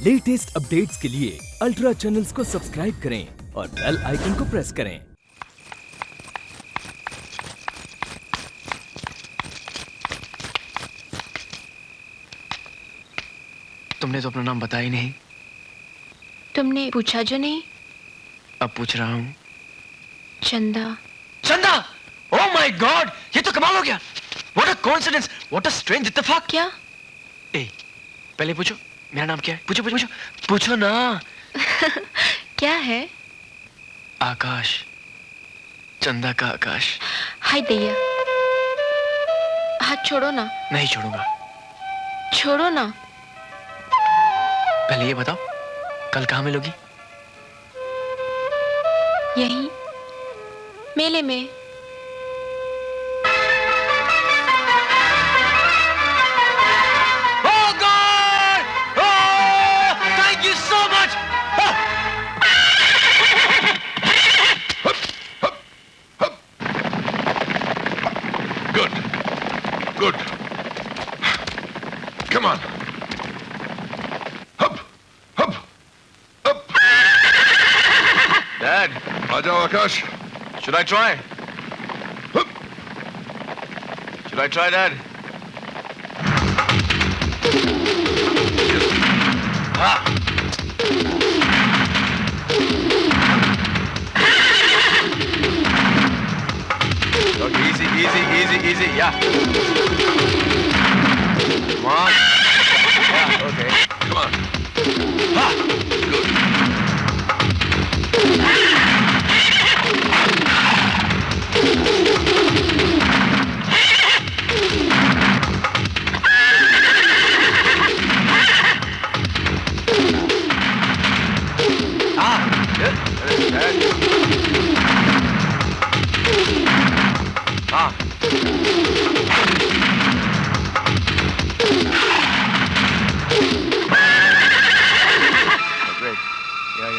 Latest updates के लिए ultra channels को सब्सक्राइब करें और बेल आइकन को प्रेस करें। तुमने तो अपना नाम बताया ही नहीं। तुमने पूछा जो नहीं। अब पूछ रहा हूँ। चंदा। चंदा! ओह माय गॉड, ये तो कमाल हो गया। What a coincidence, what a strange इत्तेफाक। क्या? ए, पहले पूछो मेरा नाम क्या है। पूछो पूछो पूछो पूछो ना। क्या है? आकाश, चंदा का आकाश। हाय दैया, हाथ छोड़ो ना। नहीं छोड़ूंगा। छोड़ो ना। पहले ये बताओ, कल कहाँ मिलोगी? यहीं मेले में। Oh God! Oh, thank you so much. Good. Good. Come on. Up. Up. Up. Dad, आ जाओ आकाश. should I try? Up. Should I try, Dad? Ah. Look, easy, easy, easy, easy. Yeah. Come on. Yeah, okay. Come on. Ah. Good. Ah. Good. That is good. Ah. Oh, great. Yeah.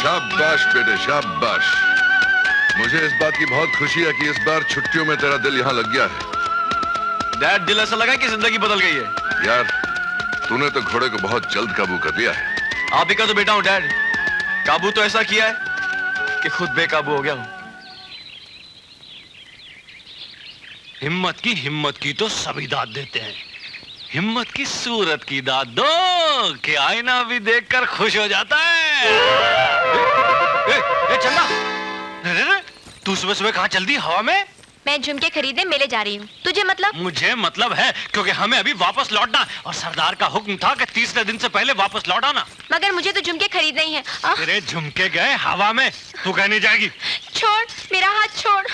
शाबाश बेटे शाबाश. मुझे इस बात की बहुत खुशी है कि इस बार छुट्टियों में तेरा दिल यहाँ लग गया है. डैड, दिल ऐसा लगा कि जिंदगी बदल गई है। यार तूने तो घोड़े को बहुत जल्द काबू कर लिया है. आप ही का तो बेटा हूं डैड। काबू तो ऐसा किया है कि खुद बेकाबू हो गया हूं। हिम्मत की तो सभी दाद देते हैं। हिम्मत की सूरत की दाद दो कि आईना भी देखकर खुश हो जाता है। ए, चंदा, रे, तू सुबह सुबह कहाँ चल दी हवा में? मैं झुमके खरीदने मेले जा रही हूँ। तुझे मतलब? मुझे मतलब है, क्योंकि हमें अभी वापस लौटना और सरदार का हुक्म था कि तीसरे दिन से पहले वापस लौट आना। मगर मुझे तो झुमके खरीदने ही है। तेरे झुमके गए हवा में, तू कहीं नहीं जाएगी। छोड़ मेरा हाथ, छोड़।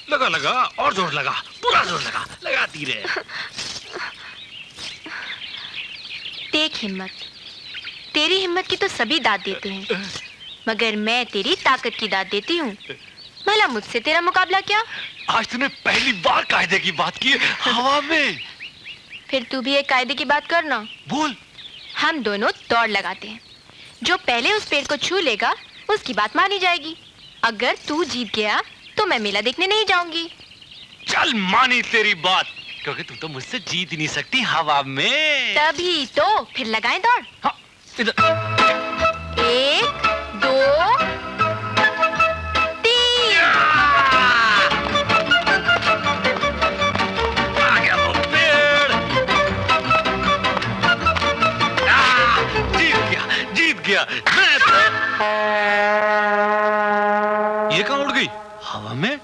लगा लगा और जोर लगा, पूरा जोर लगा, लगाती रहे। देख हिम्मत, तेरी हिम्मत की तो सभी दाद देते हैं, मगर मैं तेरी ताकत की दाद देती हूँ। भला मुझसे तेरा मुकाबला क्या? आज तूने पहली बार कायदे की बात की हवा में। फिर तू भी एक कायदे की बात करना। बोल। हम दोनों दौड़ लगाते हैं। जो पहले उस पेड़ को छू लेगा उसकी बात मानी जाएगी। अगर तू जीत गया तो मैं मेला देखने नहीं जाऊंगी। चल मानी तेरी बात, क्योंकि तू तो मुझसे जीत ही नहीं सकती हवा में। तभी तो फिर लगाएं दौड़। हाँ, इधर। 1 2 3। आ गया वो पेड़। जीत गया। ये कहाँ उड़ गई? हवा में।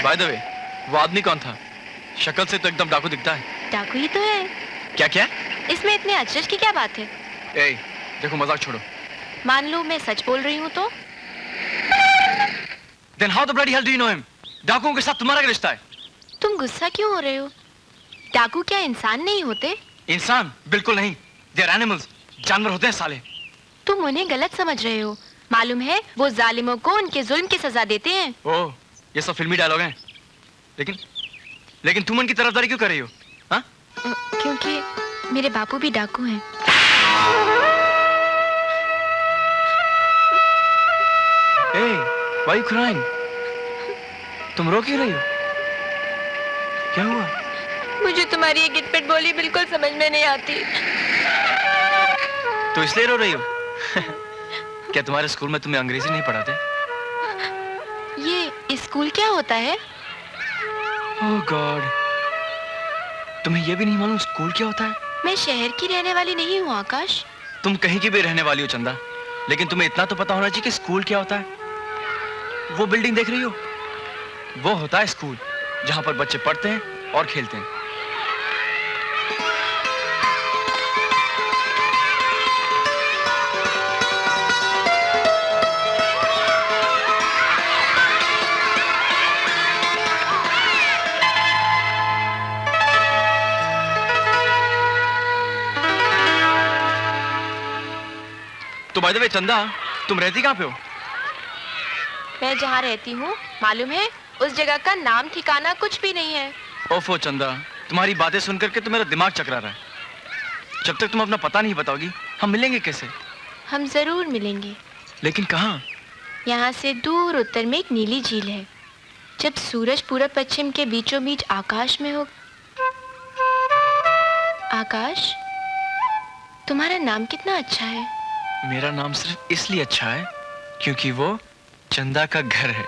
बाय द वे, वो आदमी कौन था? शक्ल से तो एकदम डाकू दिखता है। डाकू ही तो है। क्या क्या? इसमें इतने अचरज की क्या बात है? ए, देखो मजाक छोड़ो। मान लो मैं सच बोल रही हूँ तो? Then how the bloody hell do you know him? डाकुओं के साथ तुम्हारा क्या रिश्ता है? तुम गुस्सा क्यों हो रहे हो? डाकू क्या इंसान नहीं होते? इंसान बिल्कुल नहीं। They are animals. जानवर होते हैं साले। तुम उन्हें गलत समझ रहे हो। मालूम है वो जालिमों को उनके जुल्म की सजा देते हैं। ओह, ये सब फिल्मी डायलॉग हैं। लेकिन तुम उनकी तरफदारी क्यों कर रही हो? हाँ? क्योंकि मेरे बापू भी डाकू हैं। Hey, why are you crying? तुम रो क्यों रही हो? क्या हुआ? मुझे तुम्हारी ये गिटपिट बोली बिल्कुल समझ में नहीं आती। तो इसलिए रो रही हो? क्या तुम्हारे स्कूल में तुम्हें अंग्रेजी नहीं पढ़ाते? ये स्कूल क्या होता है? ओह गॉड, तुम्हें ये भी नहीं मालूम स्कूल क्या होता है? मैं शहर की रहने वाली नहीं हूँ आकाश। तुम कहीं की भी रहने वाली हो चंदा, लेकिन तुम्हें इतना तो पता होना चाहिए कि स्कूल क्या होता है। वो बिल्डिंग देख रही हो? वो होता है स्कूल, जहां पर बच्चे पढ़ते हैं और खेलते हैं। तो बाय द वे चंदा, तुम रहती कहाँ पे हो? मैं जहाँ रहती हूँ मालूम है उस जगह का नाम ठिकाना कुछ भी नहीं है। ओफो चंदा, तुम्हारी बातें सुन करके तो मेरा दिमाग चकरा रहा है। जब तक तुम अपना पता नहीं बताओगी, हम मिलेंगे कैसे? हम जरूर मिलेंगे। लेकिन कहाँ? यहाँ से दूर उत्तर में एक नीली झील है। जब सूरज पूरब पश्चिम के बीचों बीच आकाश में हो। आकाश, तुम्हारा नाम कितना अच्छा है। मेरा नाम सिर्फ इसलिए अच्छा है क्योंकि वो चंदा का घर है।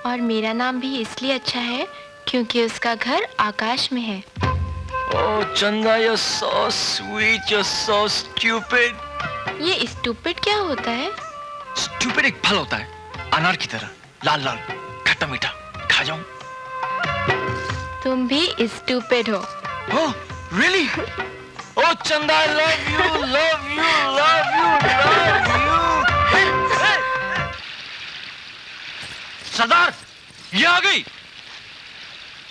और मेरा नाम भी इसलिए अच्छा है क्योंकि उसका घर आकाश में है। ओह चंदा, you're so sweet, you're so stupid। ये स्टूपिड क्या होता है? स्टूपिड एक फल होता है, अनार की तरह, लाल लाल, खट्टा मीठा। खा जाऊं? तुम भी स्टूपिड हो। ओह really? ओह चंदा, I love you, love you, love you, love you। सरदार, ये आ गई।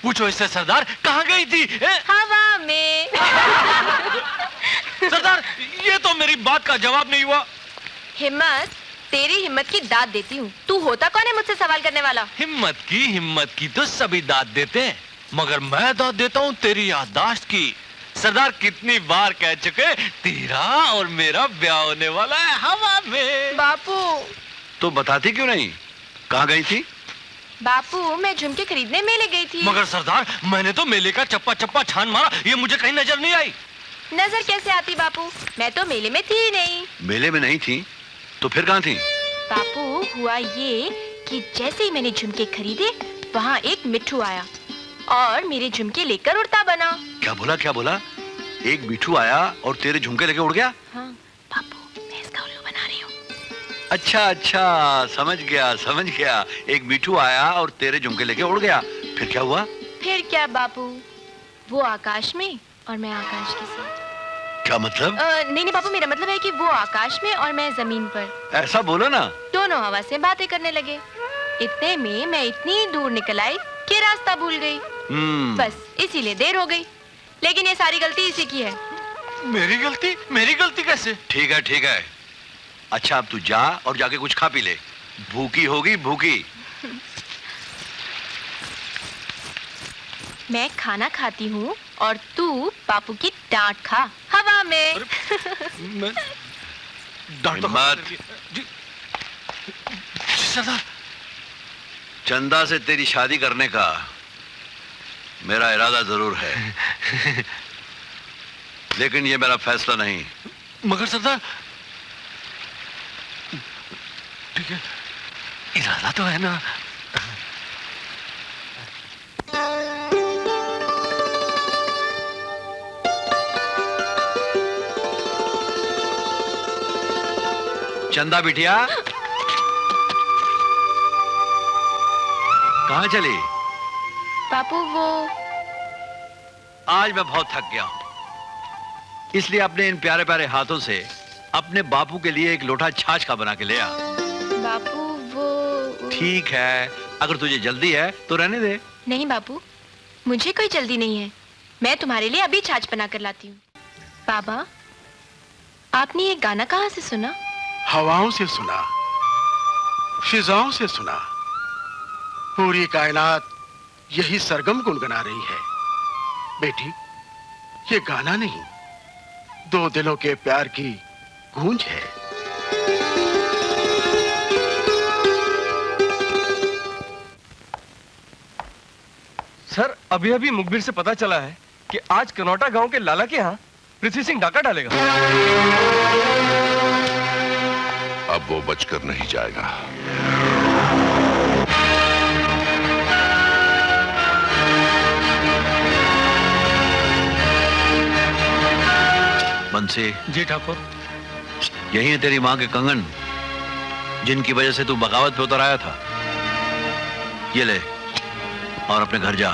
पूछो इससे सरदार कहाँ गई थी? हवा में। सरदार, ये तो मेरी बात का जवाब नहीं हुआ। हिम्मत, तेरी हिम्मत की दाद देती हूँ। तू होता कौन है मुझसे सवाल करने वाला? हिम्मत की तो सभी दाद देते हैं, मगर मैं दाद देता हूँ तेरी याददाश्त की। सरदार कितनी बार कह चुके, तेरा और मेरा ब्याह होने वाला है हवा में। बापू। तो बताती क्यों नहीं? कहाँ गई थी? बापू, मैं झुमके खरीदने मेले गई थी। मगर सरदार, मैंने तो मेले का चप्पा चप्पा छान मारा, ये मुझे कहीं नजर नहीं आई। नजर कैसे आती बापू? मैं तो मेले में थी ही नहीं। मेले में नहीं थी तो फिर कहाँ थी? बापू, हुआ ये कि जैसे ही मैंने झुमके खरीदे, वहाँ एक मिट्ठू आया और मेरे झुमके लेकर उड़ता बना। क्या बोला? एक बिट्ठू आया और तेरे झुमके लेके उड़ गया? हाँ बापू, मैं इसका उल्लू बना रही हूँ। अच्छा, समझ गया। एक बिट्ठू आया और तेरे झुमके लेके उड़ गया। फिर क्या हुआ? फिर क्या बापू, वो आकाश में और मैं आकाश के साथ। क्या मतलब? नहीं बापू, मेरा मतलब है कि वो आकाश में और मैं जमीन पर। ऐसा बोलो ना। दोनों हवा से बातें करने लगे। इतने में मैं इतनी दूर निकल आई कि रास्ता भूल गई। बस इसीलिए देर हो गई। लेकिन ये सारी गलती इसी की है। मेरी गलती कैसे? ठीक है। अच्छा, अब तू जा और जाके कुछ खा पी ले। भूखी होगी, भूखी। मैं खाना खाती हूँ और तू बापू की डांट खा हवा में। मैं डांट तो हिम्मत। सरदार, चंदा से तेरी शादी करने का मेरा इरादा जरूर है, लेकिन ये मेरा फैसला नहीं। मगर सरदार, ठीक है, इरादा तो है ना। चंदा बिटिया, कहाँ चली? बापू, वो आज मैं बहुत थक गया हूँ। इसलिए अपने इन प्यारे प्यारे हाथों से अपने बापू के लिए एक लोटा छाछ का बना के ले आ। बापू वो ठीक है, अगर तुझे जल्दी है तो रहने दे। नहीं बापू, मुझे कोई जल्दी नहीं है। मैं तुम्हारे लिए अभी छाछ बना कर लाती हूँ। बाबा, आपने ये गाना कहाँ से सुना? हवाओं से सुना, फिजाओं से सुना। पूरी कायनात यही सरगम गुनगुना रही है। बेटी, ये गाना नहीं, दो दिलों के प्यार की गूंज है। सर, अभी अभी मुखबिर से पता चला है कि आज कनौटा गांव के लाला के यहाँ पृथ्वी सिंह डाका डालेगा। अब वो बचकर नहीं जाएगा। बंसी। जी ठाकुर। यही है तेरी माँ के कंगन, जिनकी वजह से तू बगावत पे उतर आया था। ये ले और अपने घर जा।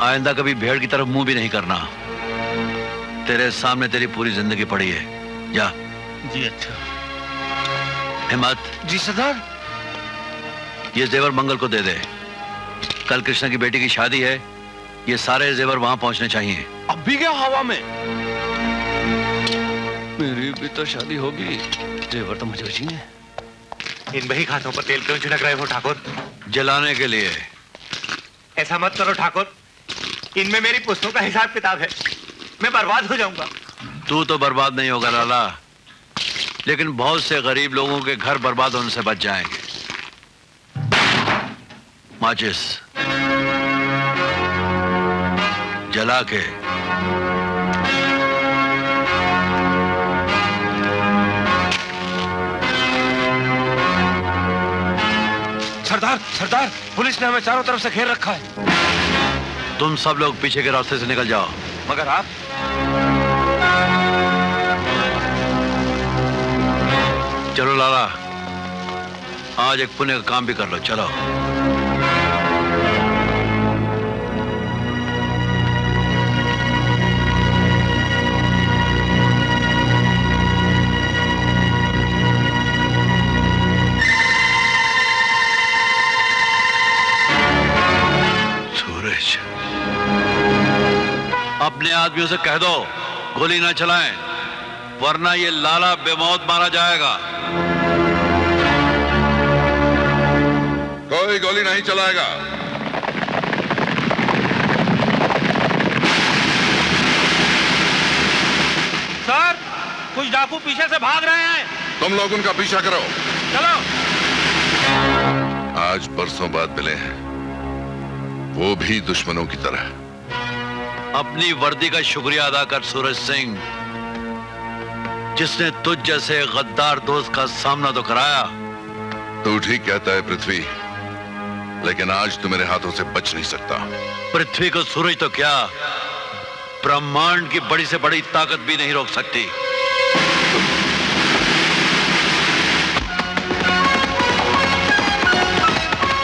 आइंदा कभी भेड़ की तरफ मुंह भी नहीं करना। तेरे सामने तेरी पूरी जिंदगी पड़ी है। जा। जी अच्छा। हिम्मत। जी सरदार। ये जेवर मंगल को दे दे। कल कृष्णा की बेटी की शादी है, ये सारे जेवर वहां पहुंचने चाहिए। अब भी क्या हवा में? मेरी भी तो शादी होगी, जेवर तो मुझे चाहिए। इन बही खातों पर तेल क्यों छिड़क रहे हो ठाकुर? जलाने के लिए। ऐसा मत करो ठाकुर, इनमें मेरी पुस्तकों का हिसाब किताब है। मैं बर्बाद हो जाऊंगा। तू तो बर्बाद नहीं होगा लाला, लेकिन बहुत से गरीब लोगों के घर बर्बाद होने से बच जाएंगे। माचिस जला के। सरदार, सरदार, पुलिस ने हमें चारों तरफ से घेर रखा है। तुम सब लोग पीछे के रास्ते से निकल जाओ। मगर आप? चलो लाला, आज एक पुण्य का काम भी कर लो। चलो। सूरज, अपने आदमियों से कह दो गोली ना चलाएं, वरना ये लाला बेमौत मारा जाएगा। कोई गोली नहीं चलाएगा। सर, कुछ डाकू पीछे से भाग रहे हैं। तुम लोग उनका पीछा करो। चलो। आज बरसों बाद मिले हैं, वो भी दुश्मनों की तरह। अपनी वर्दी का शुक्रिया अदा कर सूरज सिंह, जिसने तुझ जैसे गद्दार दोस्त का सामना तो कराया। तू ठीक कहता है पृथ्वी, लेकिन आज तू मेरे हाथों से बच नहीं सकता। पृथ्वी को सूरज तो क्या, ब्रह्मांड की बड़ी से बड़ी ताकत भी नहीं रोक सकती।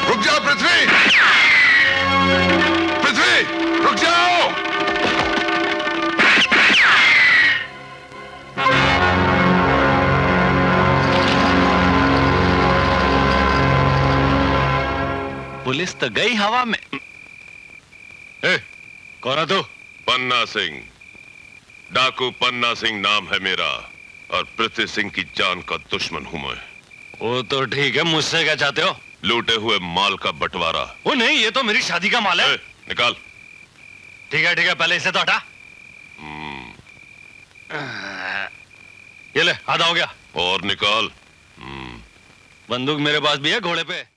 रुक जाओ पृथ्वी! पृथ्वी, रुक जाओ! पुलिस तो गई हवा में। ए, कौन है तू? पन्ना सिंह, डाकू पन्ना सिंह नाम है मेरा, और पृथ्वी सिंह की जान का दुश्मन हूं मैं। वो तो ठीक है, मुझसे क्या चाहते हो? लूटे हुए माल का बंटवारा। वो नहीं, ये तो मेरी शादी का माल है। निकाल। ठीक है, पहले इसे तो हटा। ये ले, आधा हो गया। और निकाल। बंदूक मेरे पास भी है, घोड़े पे।